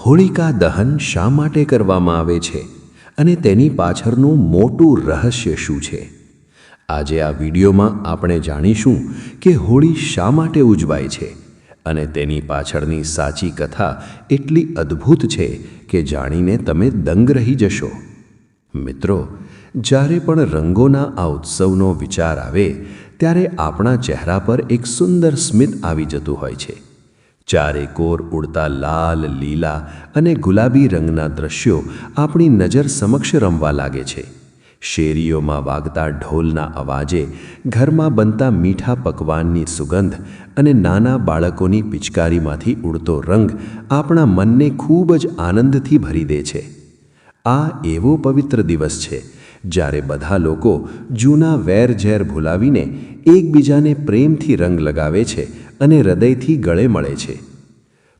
હોળિકા દહન શા માટે કરવામાં આવે છે અને તેની પાછળનું મોટું રહસ્ય શું છે? આજે આ વિડીયોમાં આપણે જાણીશું કે હોળી શા માટે ઉજવાય છે અને તેની પાછળની સાચી કથા એટલી અદ્ભુત છે કે જાણીને તમે દંગ રહી જશો. મિત્રો, જ્યારે પણ રંગોના આ ઉત્સવનો વિચાર આવે ત્યારે આપણા ચહેરા પર એક સુંદર સ્મિત આવી જતું હોય છે. ચારે કોર ઉડતા લાલ, લીલા અને ગુલાબી રંગના દ્રશ્યો આપણી નજર સમક્ષ રમવા લાગે છે. શેરીઓમાં વાગતા ઢોલના અવાજે, ઘરમાં બનતા મીઠા પકવાનની સુગંધ અને નાના બાળકોની પિચકારીમાંથી ઉડતો રંગ આપણા મનને ખૂબ જ આનંદથી ભરી દે છે. આ એવો પવિત્ર દિવસ છે જ્યારે બધા લોકો જૂના વેર-ઝેર ભૂલાવીને એકબીજાને પ્રેમથી રંગ લગાવે છે અને હૃદયથી ગળે મળે છે.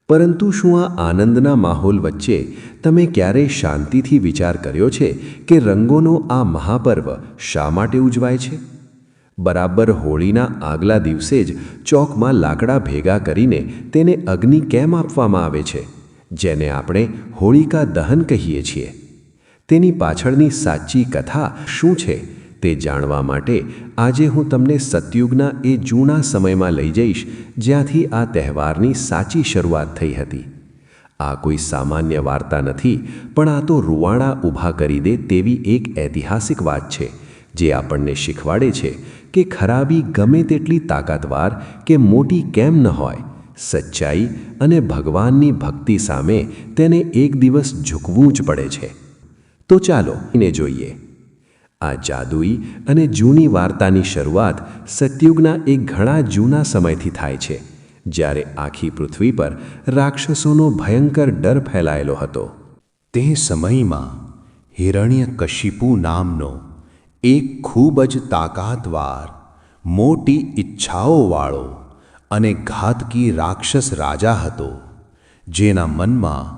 પરંતુ શું આ આનંદના માહોલ વચ્ચે તમે ક્યારેય શાંતિથી વિચાર કર્યો છે કે રંગોનો આ મહાપર્વ શા માટે ઉજવાય છે? બરાબર હોળીના આગલા દિવસે જ ચોકમાં લાકડા ભેગા કરીને તેને અગ્નિ કેમ આપવામાં આવે છે, જેને આપણે હોળિકા દહન કહીએ છીએ? તેની પાછળની સાચી કથા શું છે તે જાણવા માટે આજે હું તમને સતયુગના એ જૂના સમયમાં લઈ જઈશ જ્યાંથી આ તહેવારની સાચી શરૂઆત થઈ હતી. આ કોઈ સામાન્ય વાર્તા નથી, પણ આ તો રૂવાડા ઊભા કરી દે તેવી એક ઐતિહાસિક વાત છે જે આપણને શીખવાડે છે કે ખરાબી ગમે તેટલી તાકાતવાર કે મોટી કેમ ન હોય, સચ્ચાઈ અને ભગવાનની ભક્તિ સામે તેને એક દિવસ ઝૂકવું જ પડે છે. તો ચાલો એને જોઈએ. આ જાદુઈ અને જૂની વાર્તાની શરૂઆત સતયુગના એક ઘણા જૂના સમયથી થાય છે, જ્યારે આખી પૃથ્વી પર રાક્ષસોનો ભયંકર ડર ફેલાયેલો હતો. તે સમયમાં હિરણ્યકશિપુ નામનો એક ખૂબ જ તાકાતવાર, મોટી ઈચ્છાઓવાળો અને ઘાતકી રાક્ષસ રાજા હતો, જેના મનમાં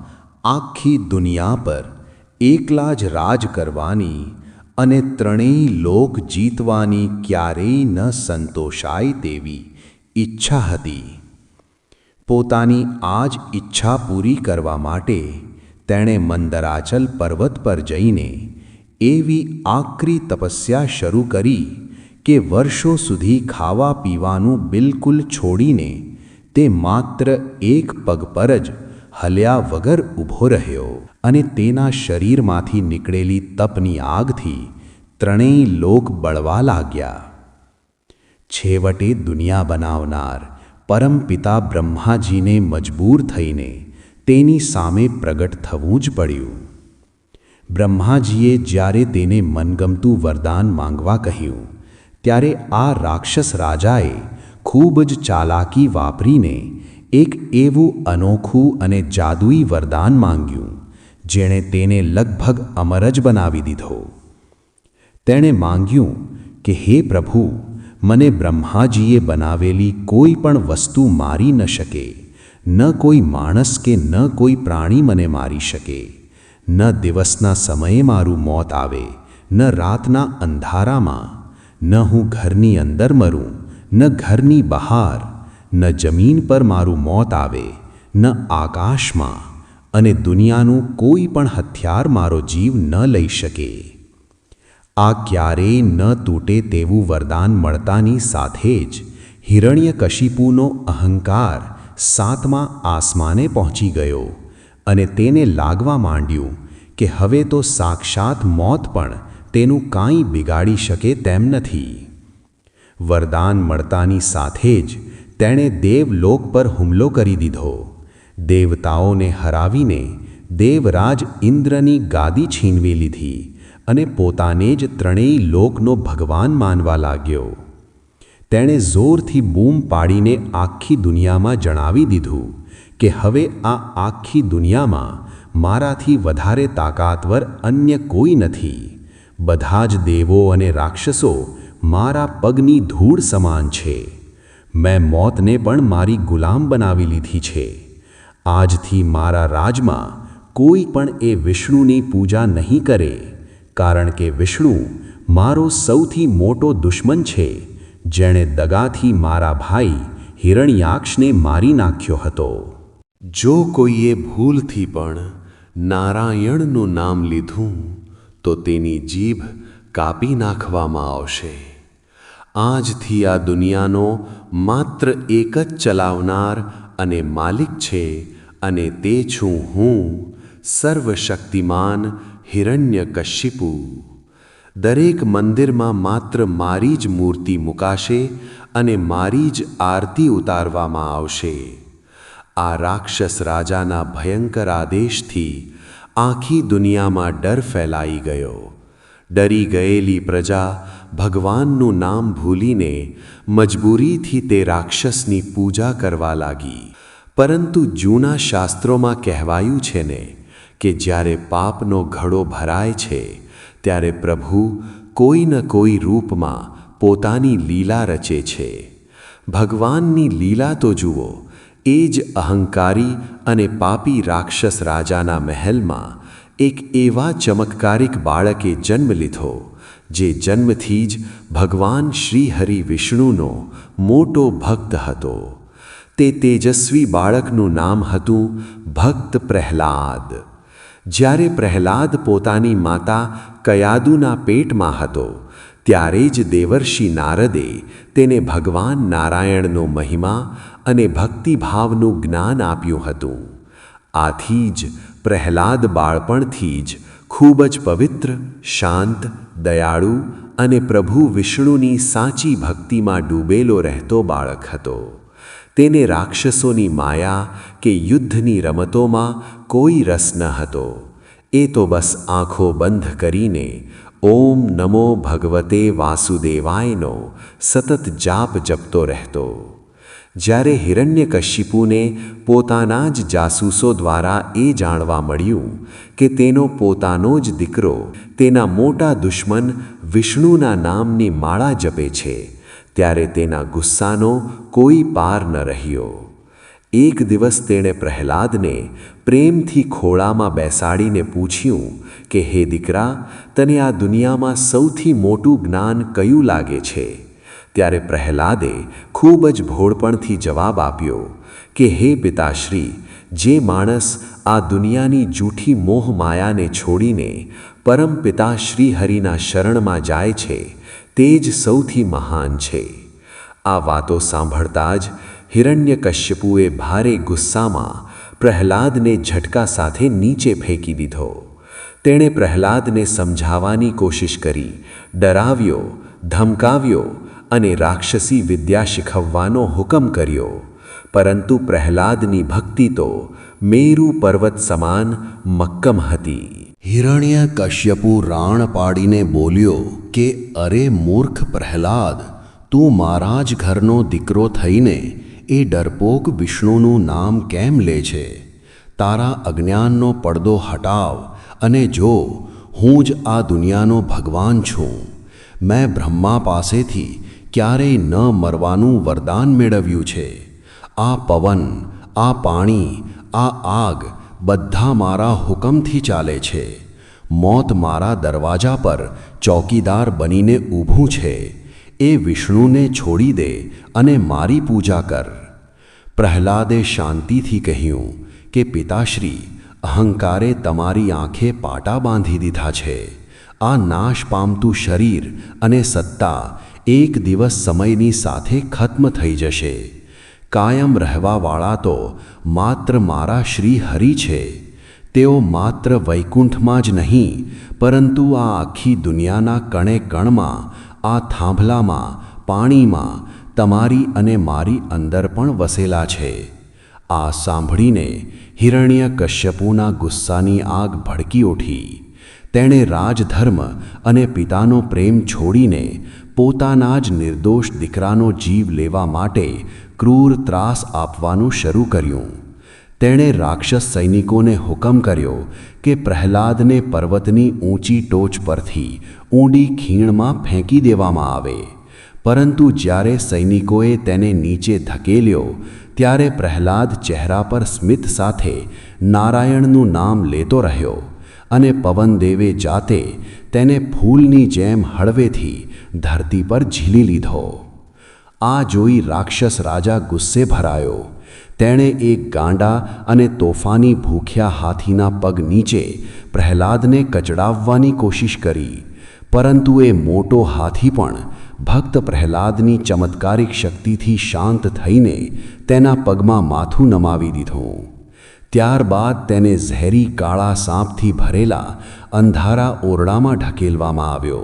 આખી દુનિયા પર એકલા જ રાજ કરવાની અને ત્રણેય લોક જીતવાની ક્યારેય ન સંતોષાય તેવી ઈચ્છા હતી. પોતાની આ જ ઈચ્છા પૂરી કરવા માટે તેણે મંદરાચલ પર્વત પર જઈને એવી આકરી તપસ્યા શરૂ કરી કે વર્ષો સુધી ખાવા પીવાનું બિલકુલ છોડીને તે માત્ર એક પગ પર જ હલ્યા વગર ઊભો રહ્યો અને તેના શરીરમાંથી નીકળેલી તપની આગથી ત્રણેય લોક બળવા લાગ્યા. છેવટે દુનિયા બનાવનાર પરમપિતા બ્રહ્માજીને મજબૂર થઈને તેની સામે પ્રગટ થવું જ પડ્યું. બ્રહ્માજીએ જ્યારે તેને મનગમતું વરદાન માંગવા કહ્યું, ત્યારે આ રાક્ષસ રાજાએ ખૂબ જ ચાલાકી વાપરીને એક એવું અનોખું અને જાદુઈ વરદાન માંગ્યું જેણે તેને લગભગ અમર જ બનાવી દીધો. તેણે માંગ્યું કે હે પ્રભુ, મને બ્રહ્માજીએ બનાવેલી કોઈ પણ વસ્તુ મારી ન શકે. ન કોઈ માણસ કે ન કોઈ પ્રાણી મને મારી શકે. ન દિવસના સમયે મારું મોત આવે, ન રાતના અંધારામાં. ન હું ઘરની અંદર મરું, ન ઘરની બહાર. ન જમીન પર મારું મોત આવે, ન આકાશમાં. અને દુનિયાનું કોઈ પણ હથિયાર મારો જીવ ન લઈ શકે. આ ક્યારેય ન તૂટે તેવું વરદાન મળતાની સાથે જ હિરણ્યકશિપુનો અહંકાર 7મા આસમાને પહોંચી ગયો અને તેને લાગવા માંડ્યું કે હવે તો સાક્ષાત મોત પણ તેનું કાંઈ બિગાડી શકે તેમ નથી. વરદાન મળતાની સાથે જ તેણે દેવલોક પર હુમલો કરી દીધો. દેવતાઓને હરાવીને દેવરાજ ઇન્દ્રની ગાદી છીનવી લીધી અને પોતાને જ ત્રણેય લોકનો ભગવાન માનવા લાગ્યો. તેણે જોરથી બૂમ પાડીને આખી દુનિયામાં જણાવી દીધું કે હવે આ આખી દુનિયામાં મારાથી વધારે તાકાતવર અન્ય કોઈ નથી. બધા જ દેવો અને રાક્ષસો મારા પગની ધૂળ સમાન છે. મેં મોતને પણ મારી ગુલામ બનાવી લીધી છે. આજથી મારા રાજમાં કોઈ પણ એ વિષ્ણુની પૂજા નહીં કરે, કારણ કે વિષ્ણુ મારો સૌથી મોટો દુશ્મન છે, જેણે દગાથી મારા ભાઈ હિરણ્યાક્ષને મારી નાખ્યો હતો. જો કોઈએ ભૂલથી પણ નારાયણનું નામ લીધું તો તેની જીભ કાપી નાખવામાં આવશે. આજથી આ દુનિયાનો માત્ર એક જ ચલાવનાર અને માલિક છે, અને તે છું હું, સર્વશક્તિમાન હિરણ્યકશિપુ. દરેક મંદિરમાં માત્ર મારી જ મૂર્તિ મુકાશે અને મારી જ આરતી ઉતારવામાં આવશે. આ રાક્ષસ રાજાના ભયંકર આદેશથી આખી દુનિયામાં ડર ફેલાઈ ગયો. ડરી ગયેલી પ્રજા ભગવાનનું નામ ભૂલીને મજબૂરીથી તે રાક્ષસની પૂજા કરવા લાગી. પરંતુ જૂના શાસ્ત્રોમાં કહેવાયું છે ને કે જ્યારે પાપનો ઘડો ભરાય છે ત્યારે પ્રભુ કોઈ ન કોઈ રૂપમાં પોતાની લીલા રચે છે. ભગવાનની લીલા તો જુઓ. એ જ અહંકારી અને પાપી રાક્ષસ રાજાના મહેલમાં એક એવા ચમત્કારિક બાળકે જન્મ લીધો જે જન્મથી જ ભગવાન શ્રી હરિ વિષ્ણુનો મોટો ભક્ત હતો. તે તેજસ્વી બાળકનું નામ હતું ભક્ત પ્રહલાદ. જ્યારે પ્રહલાદ પોતાની માતા કયાદુના પેટમાં હતો ત્યારે જ દેવર્ષિ નારદે તેને ભગવાન નારાયણનો મહિમા અને ભક્તિભાવનું જ્ઞાન આપ્યું હતું. આથી જ પ્રહલાદ બાળપણથી જ ખૂબ જ પવિત્ર, શાંત, દયાળુ અને પ્રભુ વિષ્ણુની સાચી ભક્તિમાં ડૂબેલો રહેતો બાળક હતો. તેને રાક્ષસોની માયા કે યુદ્ધની રમતોમાં કોઈ રસ ન હતો. એ તો બસ આંખો બંધ કરીને ઓમ નમો ભગવતે વાસુદેવાયનો સતત જાપ જપતો રહેતો. જ્યારે હિરણ્યકશિપુને પોતાના જ જાસૂસો દ્વારા એ જાણવા મળ્યું કે તેનો પોતાનો જ દીકરો તેના મોટા દુશ્મન વિષ્ણુના નામની માળા જપે છે, ત્યારે તેના ગુસ્સાનો કોઈ પાર ન રહ્યો. એક દિવસ તેણે પ્રહલાદને પ્રેમથી ખોળામાં બેસાડીને પૂછ્યું કે હે દીકરા, તને આ દુનિયામાં સૌથી મોટું જ્ઞાન કયું લાગે છે? ત્યારે પ્રહલાદે ખૂબ જ ભોળપણથી જવાબ આપ્યો કે હે પિતાશ્રી, જે માણસ આ દુનિયાની જૂઠી મોહ માયાને છોડીને પરમપિતા શ્રી હરિના શરણમાં જાય છે તે જ સૌથી મહાન છે. આ વાતો સાંભળતા જ હિરણ્યકશ્યપુએ ભારે ગુસ્સામાં પ્રહલાદને ઝટકા સાથે નીચે ફેંકી દીધો. તેણે પ્રહલાદને સમજાવવાની કોશિશ કરી, ડરાવ્યો, ધમકાવ્યો અને રાક્ષસી વિદ્યા શીખવવાનો હુકમ કર્યો. પરંતુ પ્રહલાદની ભક્તિ તો મેરુ પર્વત સમાન મક્કમ હતી. હિરણ્યકશ્યપુ રાણ પાડીને બોલ્યો કે અરે મૂર્ખ પ્રહલાદ, તું મારા જ ઘરનો દીકરો થઈને એ ડરપોક વિષ્ણુનું નામ કેમ લે છે? તારા અજ્ઞાનનો પડદો હટાવ અને જો હું જ આ દુનિયાનો ભગવાન છું. મેં બ્રહ્મા પાસેથી ક્યારેય ન મરવાનું વરદાન મેળવ્યું છે. આ પવન, આ પાણી, આ આગ બધા મારા હુકમથી ચાલે છે. મોત મારા દરવાજા પર ચોકીદાર બનીને ઊભું છે. એ વિષ્ણુને છોડી દે અને મારી પૂજા કર. પ્રહલાદે શાંતિથી કહ્યું કે પિતાશ્રી, અહંકારે તમારી આંખે પાટા બાંધી દીધા છે. આ નાશ પામતું શરીર અને સત્તા એક દિવસ સમયની સાથે ખત્મ થઈ જશે. કાયમ રહેવાવાળા તો માત્ર મારા શ્રી હરિ છે. તેઓ માત્ર વૈકુંઠમાં જ નહીં, પરંતુ આ આખી દુનિયાના કણે કણમાં, આ થાંભલામાં, પાણીમાં, તમારી અને મારી અંદર પણ વસેલા છે. આ સાંભળીને હિરણ્યકશ્યપુના ગુસ્સાની આગ ભડકી ઉઠી. તેણે રાજધર્મ અને પિતાનો પ્રેમ છોડીને પોતાના જ નિર્દોષ દીકરાનો જીવ લેવા માટે ક્રૂર ત્રાસ આપવાનું શરૂ કર્યું. તેણે રાક્ષસ સૈનિકોને હુકમ કર્યો કે પ્રહલાદને પર્વતની ઊંચી ટોચ પરથી ઊંડી ખીણમાં ફેંકી દેવામાં આવે. પરંતુ જ્યારે સૈનિકોએ તેને નીચે ધકેલ્યો ત્યારે પ્રહલાદ ચહેરા પર સ્મિત સાથે નારાયણનું નામ લેતો રહ્યો અને પવનદેવે જાતે તેને ફૂલની જેમ હળવેથી ધરતી પર ઝીલી લીધો. આ જોઈ રાક્ષસ રાજા ગુસ્સે ભરાયો. તેણે એક ગાંડા અને તોફાની ભૂખ્યા હાથીના પગ નીચે પ્રહલાદને કચડાવવાની કોશિશ કરી, પરંતુ એ મોટો હાથી પણ ભક્ત પ્રહલાદની ચમત્કારિક શક્તિથી શાંત થઈને તેના પગમાં માથું નમાવી દીધું. ત્યારબાદ તેને ઝેરી કાળા સાપથી ભરેલા અંધારા ઓરડામાં ઢકેલવામાં આવ્યો,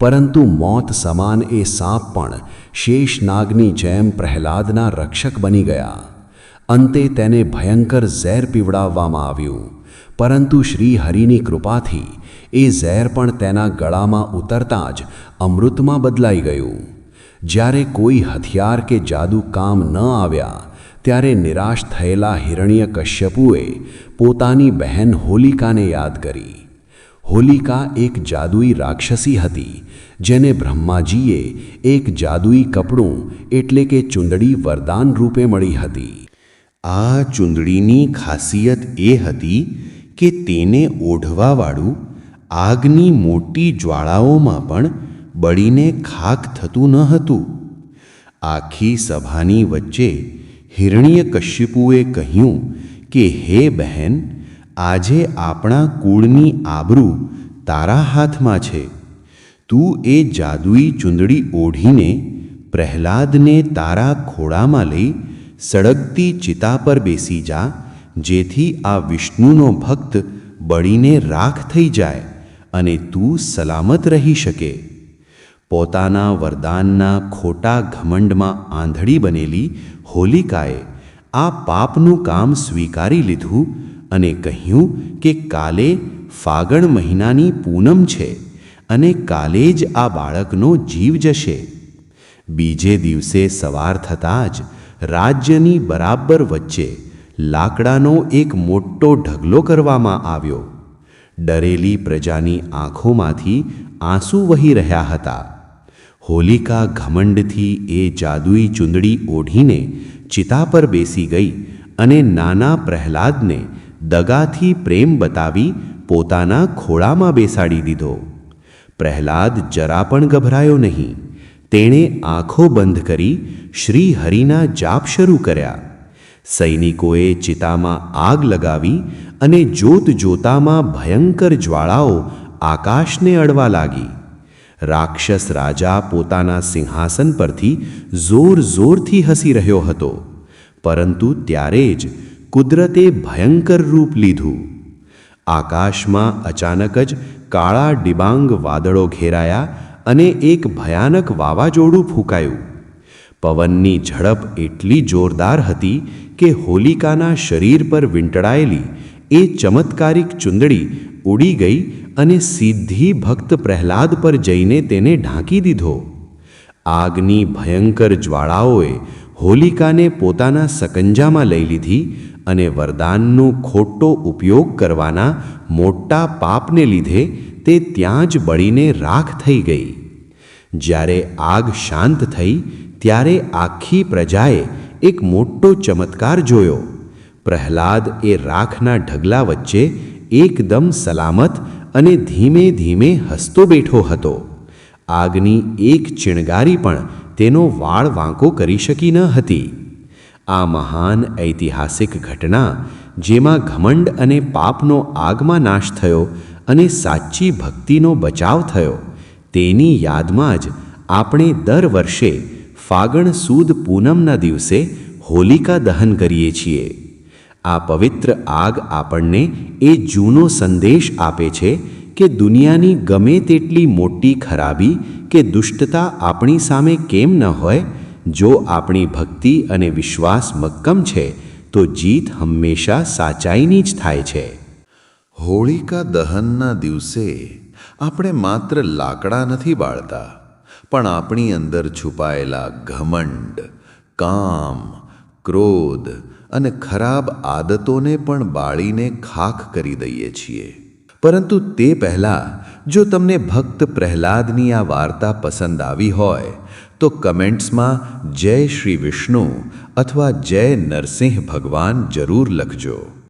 પરંતુ મોત સમાન એ સાપ પણ શેષનાગની જેમ પ્રહલાદના રક્ષક બની ગયા. અંતે તેને ભયંકર ઝેર પીવડાવવામાં આવ્યું, પરંતુ શ્રી હરિની કૃપાથી એ ઝેર પણ તેના ગળામાં ઉતરતાં જ અમૃતમાં બદલાઈ ગયું. જ્યારે કોઈ હથિયાર કે જાદુ કામ ન આવ્યા, ત્યારે નિરાશ થયેલા હિરણ્યકશ્યપુએ પોતાની બહેન હોલિકાને યાદ કરી. હોલિકા એક જાદુઈ રાક્ષસી હતી, જેને બ્રહ્માજીએ એક જાદુઈ કપડું એટલે કે ચૂંદડી વરદાન રૂપે મળી હતી. આ ચૂંદડીની ખાસિયત એ હતી કે તેને ઓઢવાવાળું આગની મોટી જ્વાળાઓમાં પણ બળીને ખાખ થતું ન હતું. આખી સભાની વચ્ચે હિરણ્યકશ્યપુએ કહ્યું કે હે બહેન, આજે આપણા કુળની આબરૂ તારા હાથમાં છે. તું એ જાદુઈ ચૂંદડી ઓઢીને પ્રહલાદને તારા ખોળામાં લઈ સળગતી ચિતા પર બેસી જા, જેથી આ વિષ્ણુનો ભક્ત બળીને રાખ થઈ જાય અને તું સલામત રહી શકે. પોતાના વરદાનના ખોટા ઘમંડમાં આંધળી બનેલી હોલિકાએ આ પાપનું કામ સ્વીકારી લીધું અને કહ્યું કે કાલે ફાગણ મહિનાની પૂનમ છે અને કાલે જ આ બાળકનો જીવ જશે. બીજે દિવસે સવાર થતાં જ રાજ્યની બરાબર વચ્ચે લાકડાનો એક મોટો ઢગલો કરવામાં આવ્યો. ડરેલી પ્રજાની આંખોમાંથી આંસુ વહી રહ્યા હતા. હોલિકા ઘમંડથી એ જાદુઈ ચૂંદડી ઓઢીને ચિતા પર બેસી ગઈ અને નાના પ્રહલાદને દગાથી પ્રેમ બતાવી પોતાના ખોળામાં બેસાડી દીધો. પ્રહલાદ જરા પણ ગભરાયો નહીં. તેણે આંખો બંધ કરી શ્રી હરિના જાપ શરૂ કર્યા. સૈનિકોએ ચિતામાં આગ લગાવી અને જોત જોતામાં ભયંકર જ્વાળાઓ આકાશને અડવા લાગી. રાક્ષસ રાજા પોતાના સિંહાસન પરથી જોર જોરથી હસી રહ્યો હતો, પરંતુ ત્યારે જ કુદરતે ભયંકર રૂપ લીધું. આકાશમાં અચાનક જ કાળા ડિબાંગ વાદળો ઘેરાયા અને એક ભયાનક વાવાઝોડું ફૂંકાયું. પવનની ઝડપ એટલી જોરદાર હતી કે હોલિકાના શરીર પર વીંટળાયેલી એ ચમત્કારિક ચૂંદડી ઉડી ગઈ અને સીધી ભક્ત પ્રહલાદ પર જઈને તેને ઢાંકી દીધો. આગની ભયંકર જ્વાળાઓએ હોલિકાને પોતાના સકંજામાં લઈ લીધી અને વરદાનનો ખોટો ઉપયોગ કરવાના મોટા પાપને લીધે તે ત્યાં જ બળીને રાખ થઈ ગઈ. જ્યારે આગ શાંત થઈ, ત્યારે આખી પ્રજાએ એક મોટો ચમત્કાર જોયો. પ્રહલાદ એ રાખના ઢગલા વચ્ચે એકદમ સલામત અને ધીમે ધીમે હસતો બેઠો હતો. આગની એક ચિણગારી પણ તેનો વાળ વાંકો કરી શકી ન હતી. આ મહાન ઐતિહાસિક ઘટના, જેમાં ઘમંડ અને પાપનો આગમાં નાશ થયો અને સાચી ભક્તિનો બચાવ થયો, તેની યાદમાં જ આપણે દર વર્ષે ફાગણ સુદ પૂનમના દિવસે હોલિકા દહન કરીએ છીએ. આ પવિત્ર આગ આપણને એ જૂનો સંદેશ આપે છે કે દુનિયાની ગમે તેટલી મોટી ખરાબી કે દુષ્ટતા આપણી સામે કેમ ન હોય, જો આપણી ભક્તિ અને વિશ્વાસ મક્કમ છે તો જીત હંમેશા સાચાઈની જ થાય છે. હોળિકા દહનના દિવસે આપણે માત્ર લાકડા નથી બાળતા, પણ આપણી અંદર છુપાયેલા ઘમંડ, કામ, ક્રોધ અને ખરાબ આદતોને પણ બાળીને ખાખ કરી દઈએ છીએ. પરંતુ તે પહેલાં જો તમને ભક્ત પ્રહલાદની આ વાર્તા પસંદ આવી હોય તો કમેન્ટ્સમાં જય શ્રી વિષ્ણુ અથવા જય નરસિંહ ભગવાન જરૂર લખજો.